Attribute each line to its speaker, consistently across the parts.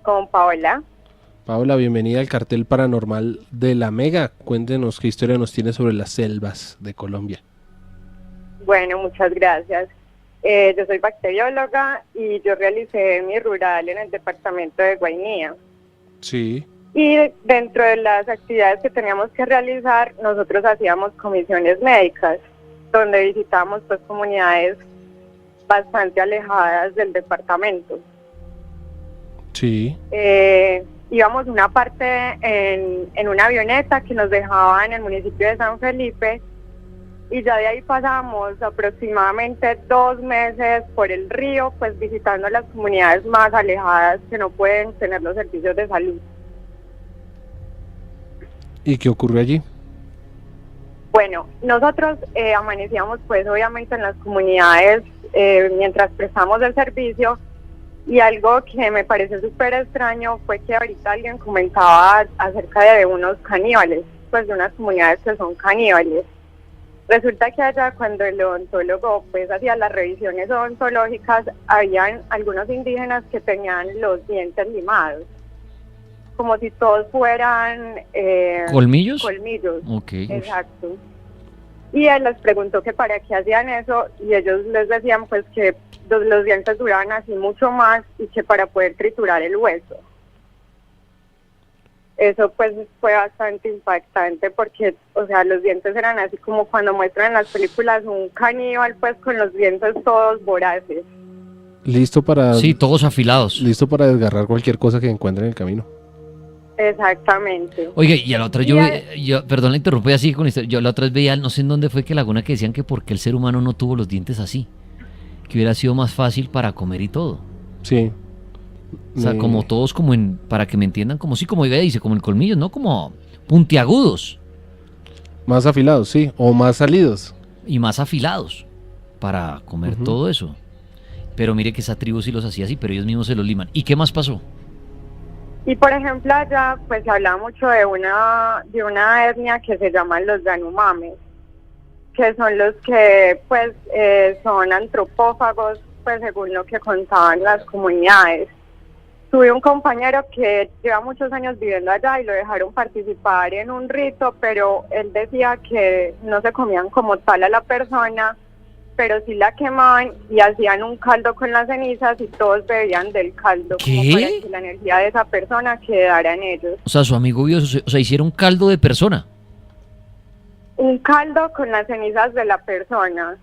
Speaker 1: Con Paola.
Speaker 2: Paola, bienvenida al cartel paranormal de La Mega. Cuéntenos qué historia nos tiene sobre las selvas de Colombia.
Speaker 1: Bueno, muchas gracias. Yo soy bacterióloga y yo realicé mi rural en el departamento de Guainía.
Speaker 2: Sí.
Speaker 1: Y dentro de las actividades que teníamos que realizar, nosotros hacíamos comisiones médicas, donde visitábamos pues comunidades bastante alejadas del departamento.
Speaker 2: Sí.
Speaker 1: Íbamos una parte en una avioneta que nos dejaba en el municipio de San Felipe, y ya de ahí pasamos aproximadamente 2 meses por el río, pues visitando las comunidades más alejadas que no pueden tener los servicios de salud.
Speaker 2: ¿Y qué ocurrió allí?
Speaker 1: Bueno, nosotros amanecíamos pues obviamente en las comunidades mientras prestamos el servicio, y algo que me pareció súper extraño fue que ahorita alguien comentaba acerca de unos caníbales, pues de unas comunidades que son caníbales. Resulta que allá, cuando el odontólogo pues hacía las revisiones odontológicas, habían algunos indígenas que tenían los dientes limados, como si todos fueran
Speaker 3: ¿colmillos?
Speaker 1: colmillos.
Speaker 3: Ok.
Speaker 1: Exacto. Y él les preguntó que para qué hacían eso, y ellos les decían pues que los dientes duraban así mucho más y que para poder triturar el hueso. Eso pues fue bastante impactante porque, o sea, los dientes eran así como cuando muestran en las películas un caníbal pues con los dientes todos voraces.
Speaker 2: Listo para...
Speaker 3: Sí, todos afilados.
Speaker 2: Listo para desgarrar cualquier cosa que encuentre en el camino.
Speaker 1: Exactamente.
Speaker 3: Oye, y a la otra perdón, la interrumpí así con esto. Yo la otra vez veía, no sé en dónde fue, que Laguna, que decían que porque el ser humano no tuvo los dientes así, que hubiera sido más fácil para comer y todo.
Speaker 2: Sí.
Speaker 3: O sea, como todos, para que me entiendan, como sí, como ella dice, como el colmillo, ¿no? Como puntiagudos
Speaker 2: Más afilados, sí. O más salidos.
Speaker 3: y más afilados para comer todo eso. Pero mire que esa tribu sí los hacía así, pero ellos mismos se los liman. ¿Y qué más pasó?
Speaker 1: Y por ejemplo allá pues se habla mucho de una etnia que se llaman los Yanomamis, que son los que pues son antropófagos, pues según lo que contaban las comunidades. Tuve un compañero que lleva muchos años viviendo allá y lo dejaron participar en un rito, pero él decía que no se comían como tal a la persona, pero sí la quemaban y hacían un caldo con las cenizas y todos bebían del caldo.
Speaker 3: ¿Qué?
Speaker 1: Como para que la energía de esa persona quedara en ellos.
Speaker 3: O sea, su amigo vio eso, o sea, hicieron caldo de persona.
Speaker 1: Un caldo con las cenizas de la persona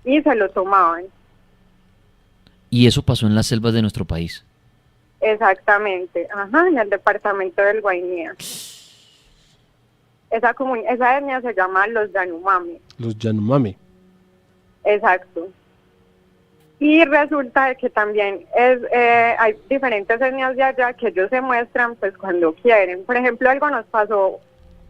Speaker 1: y se lo tomaban.
Speaker 3: Y eso pasó en las selvas de nuestro país.
Speaker 1: Exactamente, ajá, en el departamento del Guainía. Esa etnia se llama los Yanomami.
Speaker 2: Los Yanomami.
Speaker 1: Exacto. Y resulta de que también hay diferentes etnias de allá que ellos se muestran pues cuando quieren. Por ejemplo, algo nos pasó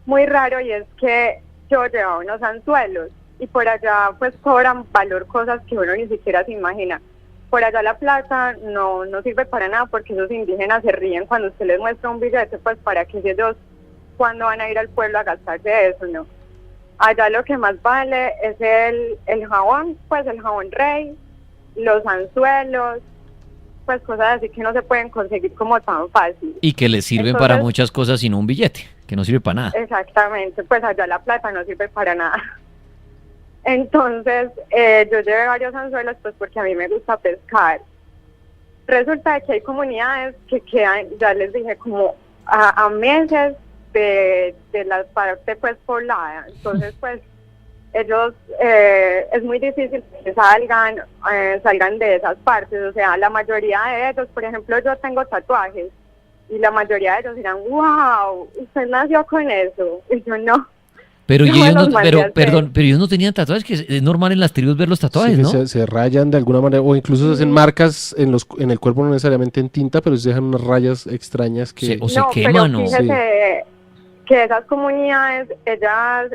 Speaker 1: muy raro, y es que yo llevaba unos anzuelos y por allá pues cobran valor cosas que uno ni siquiera se imagina. Por allá la plata no sirve para nada, porque esos indígenas se ríen cuando usted les muestra un billete, pues para que ellos, cuando van a ir al pueblo a gastarse eso, ¿no? Allá lo que más vale es el jabón, pues el jabón rey, los anzuelos, pues cosas así que no se pueden conseguir como tan fácil.
Speaker 3: Y que les sirven para muchas cosas y no un billete, que no sirve para nada.
Speaker 1: Exactamente, pues allá la plata no sirve para nada. Entonces, yo llevé varios anzuelos pues porque a mí me gusta pescar. Resulta que hay comunidades que quedan, ya les dije, como a meses de la parte pues poblada. Entonces pues ellos es muy difícil que salgan de esas partes. O sea, la mayoría de ellos, por ejemplo, yo tengo tatuajes y la mayoría de ellos dirán, wow, usted nació con eso, y yo no.
Speaker 3: Pero,
Speaker 1: Yo
Speaker 3: y
Speaker 1: me
Speaker 3: ellos
Speaker 1: los
Speaker 3: no,
Speaker 1: mandé a hacer.
Speaker 3: pero ellos no tenían tatuajes, que es normal en las tribus ver los tatuajes,
Speaker 2: Sí,
Speaker 3: ¿no?
Speaker 2: se rayan de alguna manera, o incluso se hacen marcas en el cuerpo, no necesariamente en tinta, pero se dejan unas rayas extrañas que...
Speaker 3: O se
Speaker 1: No,
Speaker 3: queman,
Speaker 1: pero
Speaker 3: o...
Speaker 1: fíjese que esas comunidades, ellas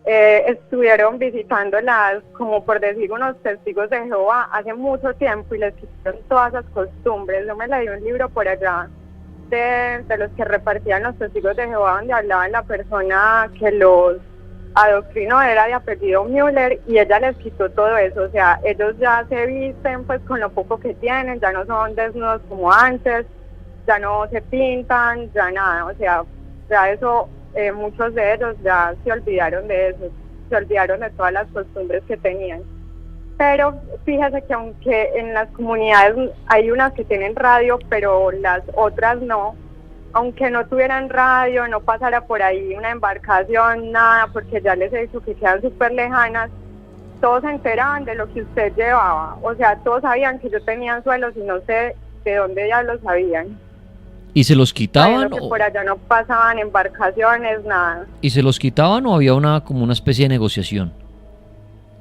Speaker 1: estuvieron visitándolas, como por decir, unos testigos de Jehová hace mucho tiempo, y les quitaron todas esas costumbres. Yo me leí un libro por allá de los que repartían los testigos de Jehová, donde hablaban la persona que los adoctrinó era de apellido Müller y ella les quitó todo eso, o sea, ellos ya se visten pues con lo poco que tienen, ya no son desnudos como antes, ya no se pintan, ya nada, o sea, ya eso, muchos de ellos ya se olvidaron de eso, se olvidaron de todas las costumbres que tenían. Pero fíjese que aunque en las comunidades hay unas que tienen radio, pero las otras no, aunque no tuvieran radio, no pasara por ahí una embarcación, nada, porque ya les he dicho que quedan súper lejanas, todos se enteraban de lo que usted llevaba, o sea, todos sabían que yo tenía anzuelos y no sé de dónde ya lo sabían.
Speaker 3: ¿Y se los quitaban?
Speaker 1: Bueno, que por allá no pasaban embarcaciones, nada.
Speaker 3: ¿Y se los quitaban o había como una especie de negociación?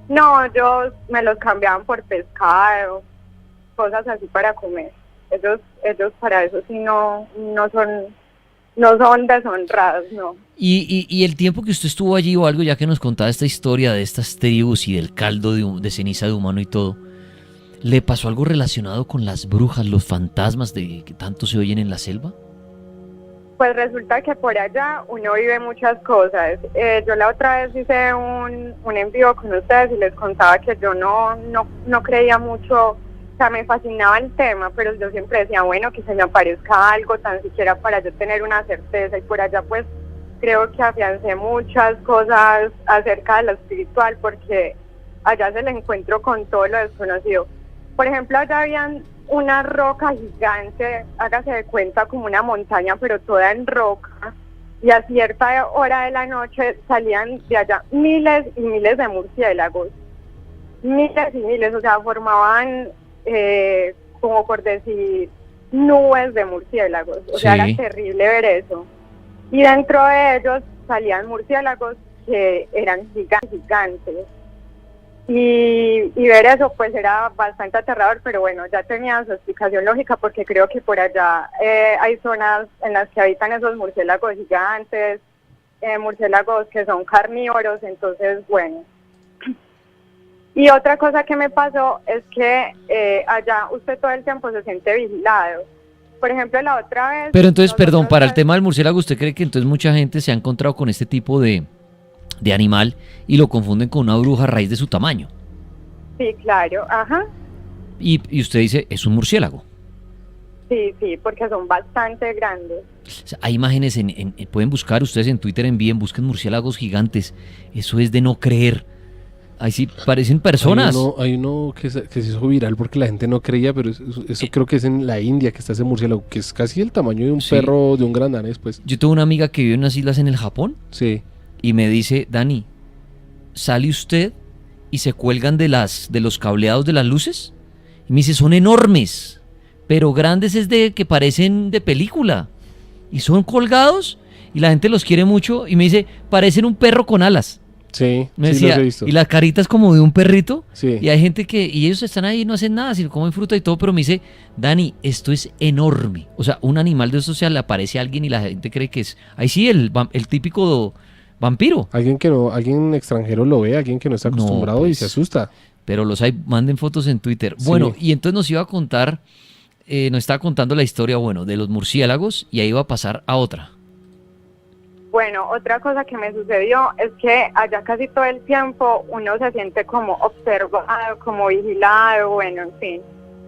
Speaker 1: No, ellos me los cambiaban por pescado, cosas así para comer. Ellos para eso sí no son deshonrados, no.
Speaker 3: ¿Y el tiempo que usted estuvo allí o algo, ya que nos contaba esta historia de estas tribus y del caldo de ceniza de humano y todo, ¿le pasó algo relacionado con las brujas, los fantasmas que tanto se oyen en la selva?
Speaker 1: Pues resulta que por allá uno vive muchas cosas. Yo la otra vez hice un en vivo con ustedes y les contaba que yo no creía mucho, o sea, me fascinaba el tema, pero yo siempre decía, bueno, que se me aparezca algo, tan siquiera para yo tener una certeza, y por allá pues creo que afiancé muchas cosas acerca de lo espiritual, porque allá se le encuentro con todo lo desconocido. Por ejemplo, allá habían una roca gigante, hágase de cuenta como una montaña, pero toda en roca, y a cierta hora de la noche salían de allá miles y miles de murciélagos, miles y miles, o sea, formaban, como por decir, nubes de murciélagos, o sea, era terrible ver eso. Y dentro de ellos salían murciélagos que eran gigantes. Y ver eso pues era bastante aterrador, pero bueno, ya tenía su explicación lógica, porque creo que por allá hay zonas en las que habitan esos murciélagos gigantes, murciélagos que son carnívoros, entonces bueno. Y otra cosa que me pasó es que allá usted todo el tiempo se siente vigilado. Por ejemplo, la otra vez...
Speaker 3: Pero entonces, perdón, para el tema del murciélago, ¿usted cree que entonces mucha gente se ha encontrado con este tipo de animal y lo confunden con una bruja a raíz de su tamaño?
Speaker 1: Sí, claro, ajá.
Speaker 3: Y usted dice, es un murciélago.
Speaker 1: Sí, porque son bastante grandes.
Speaker 3: O sea, hay imágenes, pueden buscar ustedes en Twitter, busquen murciélagos gigantes. Eso es de no creer. Ahí sí parecen personas.
Speaker 2: Hay uno que se hizo viral porque la gente no creía, pero eso creo que es en la India que está ese murciélago, que es casi el tamaño de un perro, de un gran danés, pues.
Speaker 3: Yo tengo una amiga que vive en unas islas en el Japón.
Speaker 2: Sí.
Speaker 3: Y me dice, Dani, ¿sale usted y se cuelgan de los cableados de las luces? Y me dice, son enormes, pero grandes, es de que parecen de película. Y son colgados y la gente los quiere mucho. Y me dice, parecen un perro con alas.
Speaker 2: Sí,
Speaker 3: me
Speaker 2: sí,
Speaker 3: decía,
Speaker 2: los he visto.
Speaker 3: Y las caritas como de un perrito.
Speaker 2: Sí.
Speaker 3: Y hay gente y ellos están ahí y no hacen nada, sino comen fruta y todo, pero me dice, Dani, esto es enorme. O sea, un animal de estos, o sea, le aparece a alguien y la gente cree que es, ahí sí, el típico vampiro.
Speaker 2: Alguien extranjero lo ve, alguien que no está acostumbrado,
Speaker 3: pues,
Speaker 2: y se asusta.
Speaker 3: Pero los hay, manden fotos en Twitter.
Speaker 2: Sí.
Speaker 3: Bueno, y entonces nos iba a contar, nos estaba contando la historia, bueno, de los murciélagos, y ahí iba a pasar a otra.
Speaker 1: Bueno, otra cosa que me sucedió es que allá casi todo el tiempo uno se siente como observado, como vigilado, bueno, en fin.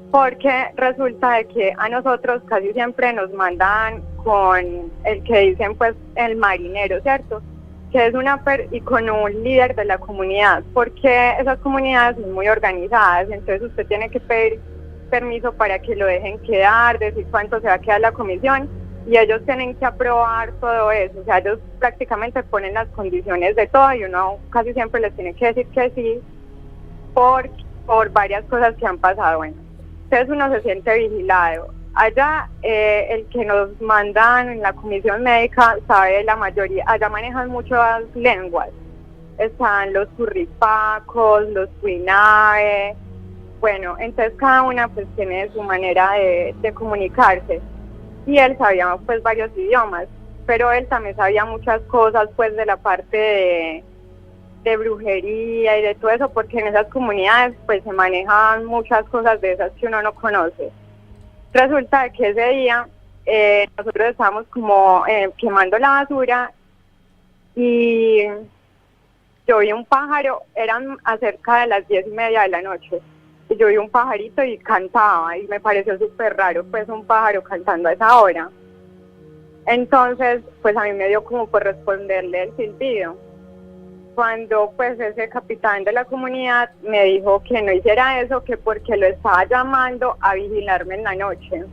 Speaker 1: Porque resulta de que a nosotros casi siempre nos mandan con el que dicen pues el marinero, ¿cierto? Que es y con un líder de la comunidad, porque esas comunidades son muy organizadas, entonces usted tiene que pedir permiso para que lo dejen quedar, decir cuánto se va a quedar la comisión, y ellos tienen que aprobar todo eso, o sea, ellos prácticamente ponen las condiciones de todo y uno casi siempre les tiene que decir que sí por varias cosas que han pasado. Bueno, entonces uno se siente vigilado. Allá el que nos mandan en la comisión médica sabe la mayoría, allá manejan muchas lenguas, están los curripacos, los cuinabe, bueno, entonces cada una pues tiene su manera de comunicarse. Y él sabía pues varios idiomas, pero él también sabía muchas cosas pues de la parte de brujería y de todo eso, porque en esas comunidades pues se manejan muchas cosas de esas que uno no conoce. Resulta que ese día nosotros estábamos como quemando la basura y yo vi un pájaro, eran acerca de las 10:30 de la noche, y yo vi un pajarito y cantaba, y me pareció súper raro, pues un pájaro cantando a esa hora. Entonces, pues a mí me dio como por responderle el silbido. Cuando pues ese capitán de la comunidad me dijo que no hiciera eso, que porque lo estaba llamando a vigilarme en la noche.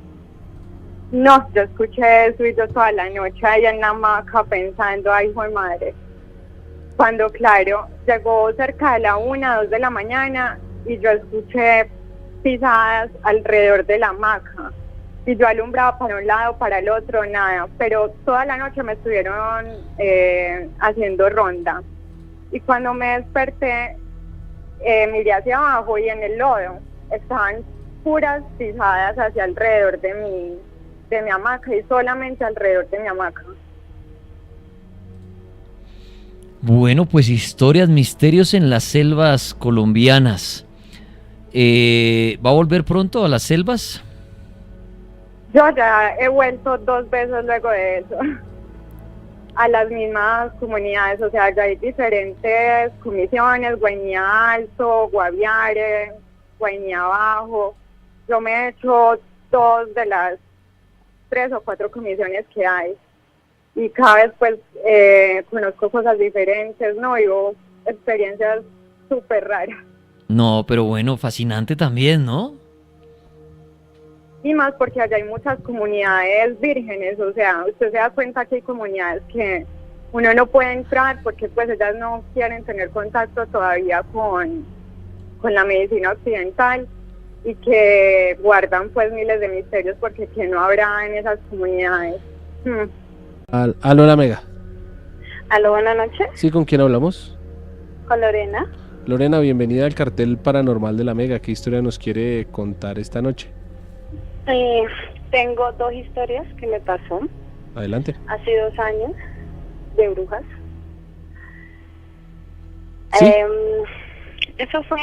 Speaker 1: No, yo escuché eso y yo toda la noche ahí en la hamaca pensando, ay, hijo de madre. Cuando, claro, llegó cerca de la 1, 2 de la mañana y yo escuché pisadas alrededor de la hamaca. Y yo alumbraba para un lado, para el otro, nada. Pero toda la noche me estuvieron haciendo ronda. Y cuando me desperté, miré hacia abajo y en el lodo estaban puras pisadas hacia alrededor de mi hamaca y solamente alrededor de mi hamaca.
Speaker 3: Bueno, pues historias, misterios en las selvas colombianas. ¿Va a volver pronto a las selvas?
Speaker 1: Yo ya he vuelto 2 veces luego de eso a las mismas comunidades, o sea, ya hay diferentes comisiones, Guainía Alto, Guaviare, Guainía Bajo. Yo me he hecho 2 de las 3 o 4 comisiones que hay y cada vez pues conozco cosas diferentes, ¿no? Vivo experiencias súper raras.
Speaker 3: No, pero bueno, fascinante también, ¿no?
Speaker 1: Y más porque allá hay muchas comunidades vírgenes, o sea, usted se da cuenta que hay comunidades que uno no puede entrar porque pues ellas no quieren tener contacto todavía con la medicina occidental y que guardan pues miles de misterios porque que no habrá en esas comunidades.
Speaker 2: Aló, la Mega.
Speaker 1: Aló, buenas noches.
Speaker 2: Sí, ¿con quién hablamos?
Speaker 1: Con Lorena.
Speaker 2: Lorena, bienvenida al cartel paranormal de la Mega. ¿Qué historia nos quiere contar esta noche?
Speaker 1: Tengo 2 historias que me pasó.
Speaker 2: Adelante.
Speaker 1: Hace 2 años de brujas.
Speaker 2: ¿Sí?
Speaker 1: Eso fue,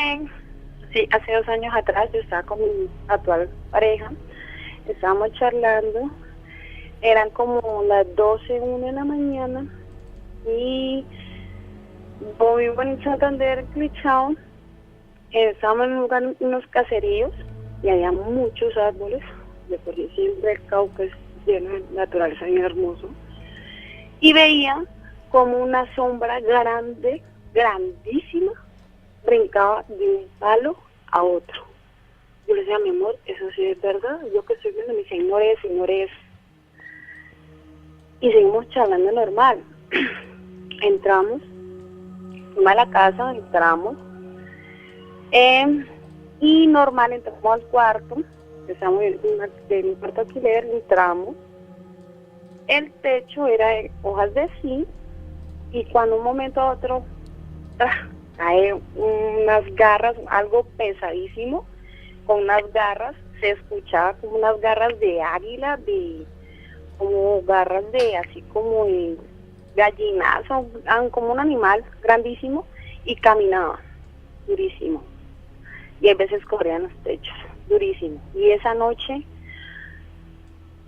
Speaker 1: sí, hace 2 años atrás. Yo estaba con mi actual pareja. Estábamos charlando. Eran como las 12:01 de la mañana. Y yo vivo en Santander, Clichao. Estábamos en un lugar, unos caseríos. Y había muchos árboles, de por sí siempre el Cauca es lleno de naturaleza bien hermoso. Y veía como una sombra grande, grandísima, brincaba de un palo a otro. Yo le decía, mi amor, eso sí es verdad, yo que estoy viendo, me dice, ignore eso. Y seguimos charlando normal. Entramos, fuimos a la casa, entramos. Y normal, entramos al cuarto, estamos en un cuarto alquiler, entramos. El techo era de hojas de zinc y cuando un momento a otro cae unas garras, algo pesadísimo, con unas garras, se escuchaba como unas garras de águila, como garras de así como de gallinazo, como un animal grandísimo y caminaba durísimo. Y a veces corrían los techos, durísimo. Y esa noche,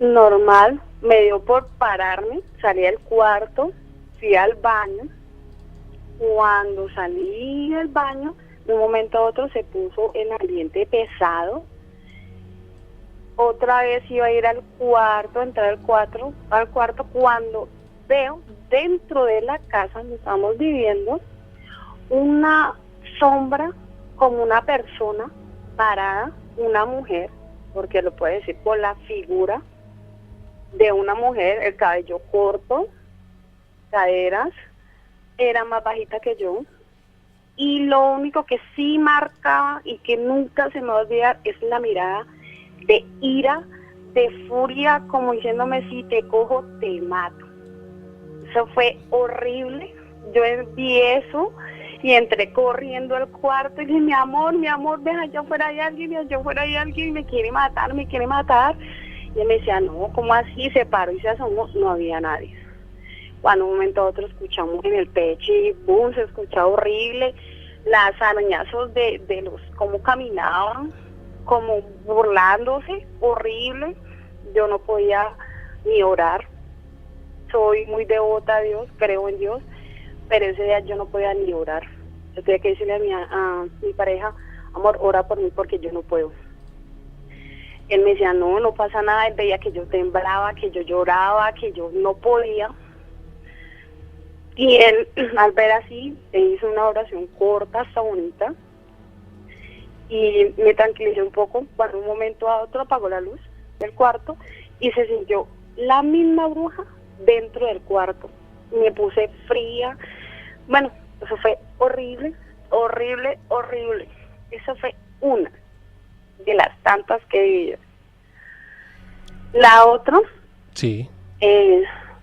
Speaker 1: normal, me dio por pararme, salí del cuarto, fui al baño. Cuando salí del baño, de un momento a otro se puso el ambiente pesado. Otra vez iba a ir al cuarto, entrar al cuarto, cuando veo dentro de la casa donde estamos viviendo una sombra como una persona parada, una mujer, porque lo puede decir por la figura de una mujer, el cabello corto, caderas, era más bajita que yo, y lo único que sí marcaba y que nunca se me va a olvidar es la mirada de ira, de furia, como diciéndome, si te cojo, te mato. Eso fue horrible. Yo vi eso y entré corriendo al cuarto y dije, mi amor, ve, allá afuera hay alguien, me quiere matar. Y él me decía, no, ¿cómo así? Se paró y se asomó, no había nadie. Cuando un momento a otro escuchamos en el pecho y boom, se escuchaba horrible, las arañazos de los, cómo caminaban, como burlándose, horrible. Yo no podía ni orar. Soy muy devota a Dios, creo en Dios,
Speaker 4: pero ese día yo no podía ni orar. Yo tenía que decirle a mi pareja, amor, ora por mí porque yo no puedo. Él me decía, no, no pasa nada. Él veía que yo temblaba, que yo lloraba, que yo no podía. Y él, al ver así, hizo una oración corta, hasta bonita, y me tranquilicé un poco. Cuando un momento a otro apagó la luz del cuarto y se sintió la misma bruja dentro del cuarto. Me puse fría. Bueno, eso fue horrible, horrible, horrible. Esa fue una de las tantas que viví. La otra,
Speaker 2: Sí.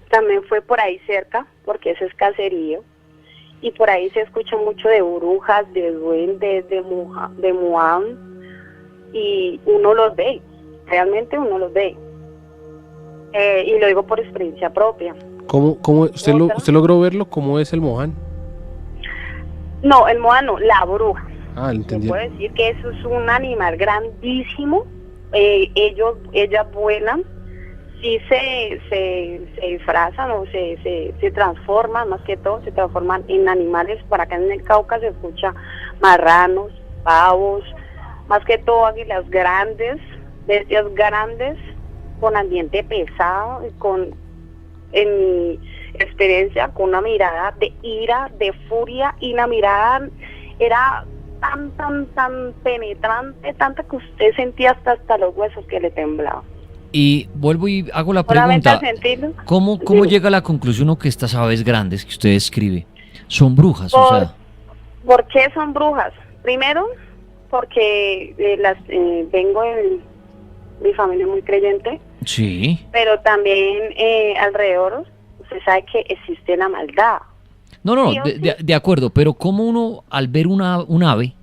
Speaker 4: también fue por ahí cerca, porque eso es caserío, y por ahí se escucha mucho de brujas, de duendes, de muam, y uno los ve, realmente uno los ve. Y lo digo por experiencia propia.
Speaker 2: ¿Cómo usted logró verlo? ¿Cómo es el Mohan?
Speaker 4: No, el moa no, la bruja.
Speaker 2: Ah,
Speaker 4: Yo
Speaker 2: entendí.
Speaker 4: puedo decir que eso es un animal grandísimo. Ellas vuelan, sí se disfrazan o se transforman, más que todo se transforman en animales. Por acá en el Cauca se escucha marranos, pavos, más que todo águilas grandes, bestias grandes, con ambiente pesado, en mi experiencia, con una mirada de ira, de furia, y la mirada era tan penetrante, tanta que usted sentía hasta los huesos que le temblaban.
Speaker 3: Y vuelvo y hago la
Speaker 4: Solamente
Speaker 3: pregunta,
Speaker 4: al sentirlo.
Speaker 3: ¿cómo
Speaker 4: Dime.
Speaker 3: llega a la conclusión o que estas aves grandes que usted describe son brujas? O sea,
Speaker 4: ¿Por qué son brujas? Primero, porque vengo de mi familia muy creyente,
Speaker 3: sí.
Speaker 4: pero también alrededor usted sabe que existe la maldad.
Speaker 3: No,
Speaker 4: Sí o
Speaker 3: de acuerdo, pero ¿cómo uno al ver un ave,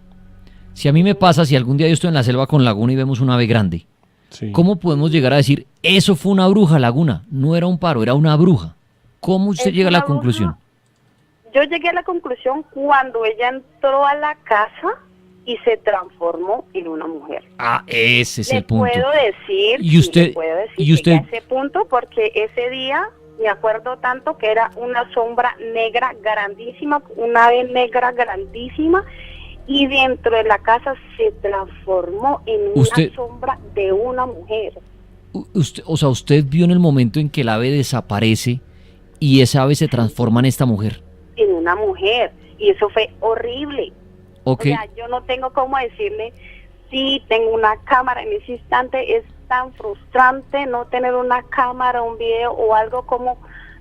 Speaker 3: si a mí me pasa, si algún día yo estoy en la selva con Laguna y vemos un ave grande,
Speaker 2: Sí.
Speaker 3: ¿cómo podemos llegar a decir, eso fue una bruja, Laguna? No era un paro, era una bruja. ¿Cómo usted
Speaker 4: Es
Speaker 3: llega a la
Speaker 4: una bruja.
Speaker 3: conclusión?
Speaker 4: Yo llegué a la conclusión cuando ella entró a la casa y se transformó en una mujer.
Speaker 3: Ah, ese es
Speaker 4: Le
Speaker 3: el punto.
Speaker 4: puedo decir,
Speaker 3: Y usted-
Speaker 4: le puedo decir
Speaker 3: y usted-
Speaker 4: llegué a ese punto porque ese día me acuerdo tanto que era una sombra negra grandísima, una ave negra grandísima, y dentro de la casa se transformó en
Speaker 3: Usted-
Speaker 4: una sombra de una mujer.
Speaker 3: Usted vio en el momento en que el ave desaparece y esa ave se transforma en esta mujer.
Speaker 4: En una mujer, y eso fue horrible.
Speaker 3: Ok,
Speaker 4: O sea, yo no tengo cómo decirle, sí, tengo una cámara en ese instante. Es tan frustrante no tener una cámara, un video o algo como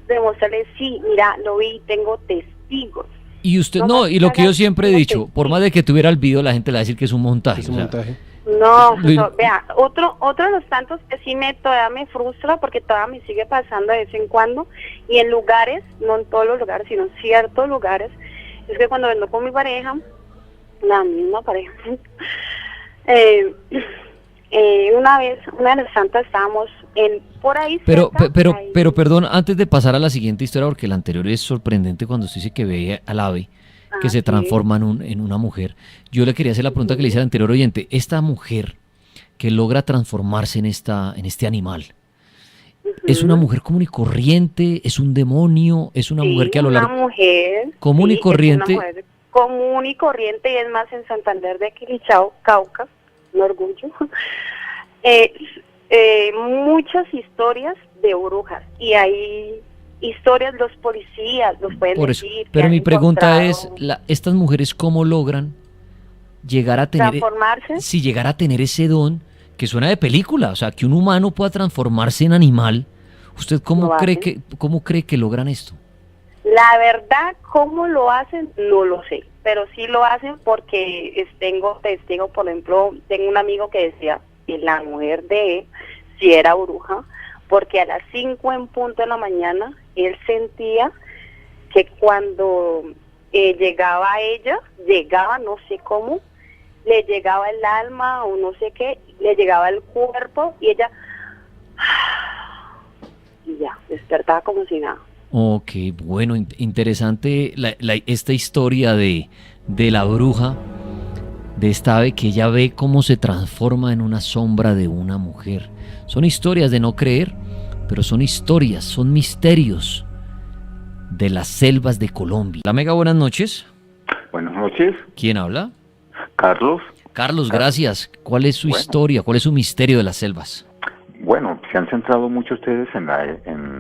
Speaker 4: demostrarle, sí, mira, lo vi, tengo testigos.
Speaker 3: y usted,
Speaker 4: no
Speaker 3: no,
Speaker 4: más
Speaker 3: y lo que yo
Speaker 4: hagas
Speaker 3: siempre he
Speaker 4: como
Speaker 3: dicho, por más de que tuviera el video, la gente le va a decir que es un montaje.
Speaker 2: Es
Speaker 3: o
Speaker 2: un
Speaker 3: sea,
Speaker 2: montaje.
Speaker 4: No,
Speaker 3: Lo-
Speaker 4: vea, otro de los tantos que sí todavía me frustra, porque todavía me sigue pasando de vez en cuando, y en lugares, no en todos los lugares, sino en ciertos lugares, es que cuando vengo con mi pareja, la misma pareja, una vez, una de las tantas estábamos por ahí
Speaker 3: Pero,
Speaker 4: cerca, ahí.
Speaker 3: pero perdón, antes de pasar a la siguiente historia, porque la anterior es sorprendente cuando usted dice que ve al ave que
Speaker 4: Ah,
Speaker 3: se
Speaker 4: sí.
Speaker 3: transforma en una mujer. Yo le quería hacer la pregunta que le hice al anterior oyente. Esta mujer que logra transformarse en este animal, ¿es una mujer común y corriente? ¿Es un demonio? ¿Es una
Speaker 4: Sí,
Speaker 3: mujer que a lo
Speaker 4: una
Speaker 3: largo...
Speaker 4: mujer
Speaker 3: común y
Speaker 4: sí, es
Speaker 3: corriente?
Speaker 4: una mujer común y corriente, y es más en Santander de Quilichao, Cauca, un orgullo. Muchas historias de brujas, y hay historias, los policías los pueden
Speaker 3: Por eso.
Speaker 4: decir. que
Speaker 3: Pero
Speaker 4: han
Speaker 3: mi pregunta
Speaker 4: encontrado
Speaker 3: es, ¿estas mujeres cómo logran llegar a tener...
Speaker 4: transformarse.
Speaker 3: Si llegar a tener ese don que suena de película, o sea, que un humano pueda transformarse en animal, ¿usted cómo
Speaker 4: Lo
Speaker 3: cree
Speaker 4: hacen.
Speaker 3: cómo cree que logran esto?
Speaker 4: La verdad, cómo lo hacen, no lo sé, pero sí lo hacen porque tengo testigo. Por ejemplo, tengo un amigo que decía que la mujer de él sí era bruja, porque a las 5 en punto de la mañana él sentía que cuando llegaba a ella, no sé cómo, le llegaba el alma o no sé qué, le llegaba el cuerpo, y ella y ya, despertaba como si nada.
Speaker 3: Ok, bueno, interesante esta historia de la bruja, de esta ave que ella ve cómo se transforma en una sombra de una mujer. Son historias de no creer, pero son historias, son misterios de las selvas de Colombia. La Mega, buenas noches.
Speaker 5: Buenas noches,
Speaker 3: ¿Quién habla?
Speaker 5: Carlos.
Speaker 3: Carlos, gracias. ¿Cuál es su historia? ¿Cuál es su misterio de las selvas?
Speaker 5: Bueno, se han centrado mucho ustedes en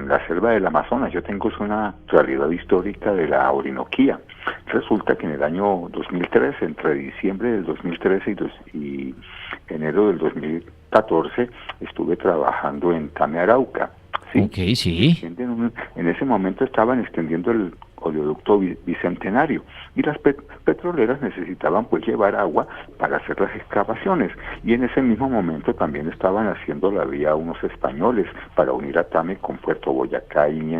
Speaker 5: la selva del Amazonas. Yo tengo una realidad histórica de la Orinoquía. Resulta que en el año 2013, entre diciembre del 2013 y enero del 2014, estuve trabajando en Tame, Arauca. ¿Sí?
Speaker 3: Ok, sí.
Speaker 5: En ese momento estaban extendiendo el oleoducto bicentenario y las petroleras necesitaban pues llevar agua para hacer las excavaciones, y en ese mismo momento también estaban haciendo la vía unos españoles para unir a Tame con Puerto Boyacá y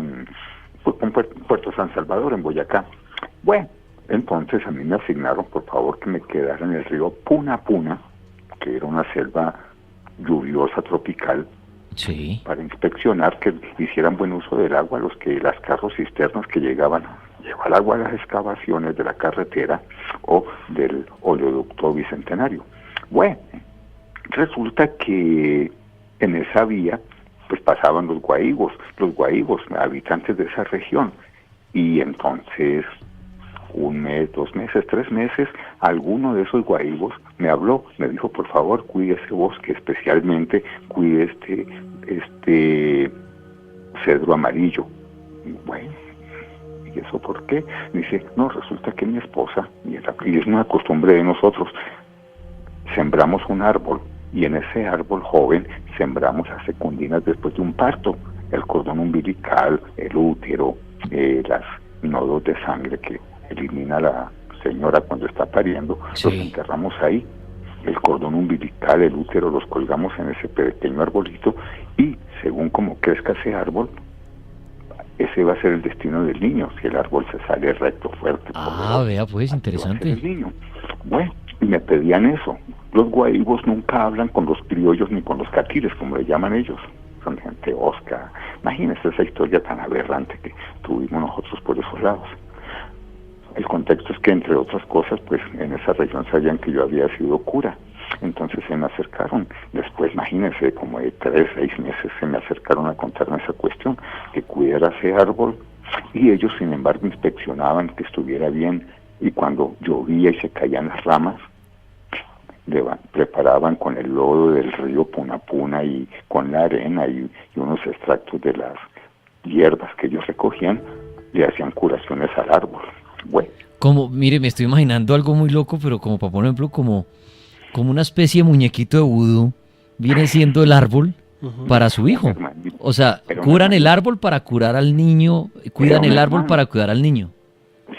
Speaker 5: con Puerto San Salvador en Boyacá. Bueno, entonces a mí me asignaron por favor que me quedara en el río Puna Puna, que era una selva lluviosa tropical,
Speaker 3: Sí.
Speaker 5: para inspeccionar que hicieran buen uso del agua las carros cisternas que llevaban agua a las excavaciones de la carretera o del oleoducto bicentenario. Bueno, resulta que en esa vía pues pasaban los guaíbos, habitantes de esa región, y entonces 1 mes, 2 meses, 3 meses, alguno de esos guaíbos me habló, me dijo, por favor, cuide ese bosque, especialmente cuide este cedro amarillo. Bueno, ¿y eso por qué? Dice, no, resulta que mi esposa, y es una costumbre de nosotros, sembramos un árbol, y en ese árbol joven sembramos las secundinas después de un parto, el cordón umbilical, el útero, los nodos de sangre que elimina la señora cuando está pariendo,
Speaker 3: Sí.
Speaker 5: los enterramos ahí. El cordón umbilical, el útero, los colgamos en ese pequeño arbolito, y según como crezca ese árbol, ese va a ser el destino del niño, si el árbol se sale recto, fuerte.
Speaker 3: Vea pues,
Speaker 5: así va a ser
Speaker 3: interesante.
Speaker 5: el niño. Bueno, y me pedían eso. Los guaíbos nunca hablan con los criollos ni con los catiles, como le llaman ellos. Son gente osca. Imagínense esa historia tan aberrante que tuvimos nosotros por esos lados. El contexto es que, entre otras cosas, pues en esa región sabían que yo había sido cura. Entonces se me acercaron. Después, imagínense, como de 3, 6 meses, se me acercaron a contarme esa cuestión, que cuidara ese árbol. Y ellos, sin embargo, inspeccionaban que estuviera bien. Y cuando llovía y se caían las ramas, preparaban con el lodo del río Puna Puna y con la arena y unos extractos de las hierbas que ellos recogían, le hacían curaciones al árbol. Bueno,
Speaker 3: Como, mire, me estoy imaginando algo muy loco, pero como para poner ejemplo, como una especie de muñequito de vudú, viene siendo el árbol para su hijo. O sea,
Speaker 5: Era un
Speaker 3: curan el
Speaker 5: hermano.
Speaker 3: árbol para curar al niño, cuidan
Speaker 5: Era un
Speaker 3: el árbol
Speaker 5: hermano.
Speaker 3: para cuidar al niño.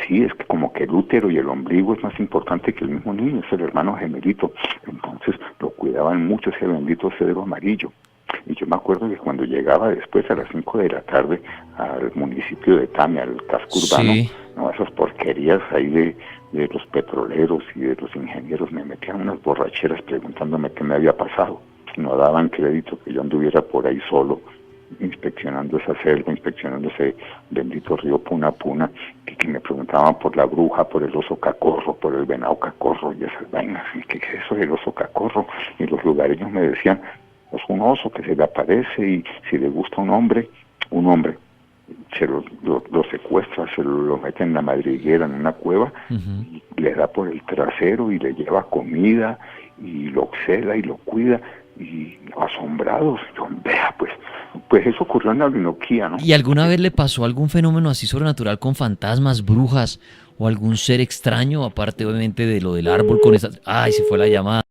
Speaker 5: sí, es que como que el útero y el ombligo es más importante que el mismo niño, es el hermano gemelito. Entonces lo cuidaban mucho ese bendito cedro amarillo. Y yo me acuerdo que cuando llegaba después a las 5 de la tarde al municipio de Tame, al casco urbano,
Speaker 3: Sí.
Speaker 5: no, esas porquerías ahí de los petroleros y de los ingenieros me metían unas borracheras preguntándome qué me había pasado. No daban crédito que yo anduviera por ahí solo, inspeccionando esa selva, inspeccionando ese bendito río Puna Puna, que me preguntaban por la bruja, por el oso cacorro, por el venado cacorro y esas vainas. ¿Y qué es eso del oso cacorro? Y los lugareños me decían, es un oso que se le aparece y si le gusta un hombre, se lo secuestra, se lo mete en la madriguera, en una cueva, y le da por el trasero y le lleva comida y lo cela y lo cuida, y asombrados, yo, vea, pues eso ocurrió en la Orinoquía, ¿no?
Speaker 3: ¿Y alguna vez le pasó algún fenómeno así sobrenatural con fantasmas, brujas o algún ser extraño, aparte obviamente de lo del árbol con esa... Ay, se fue la llamada.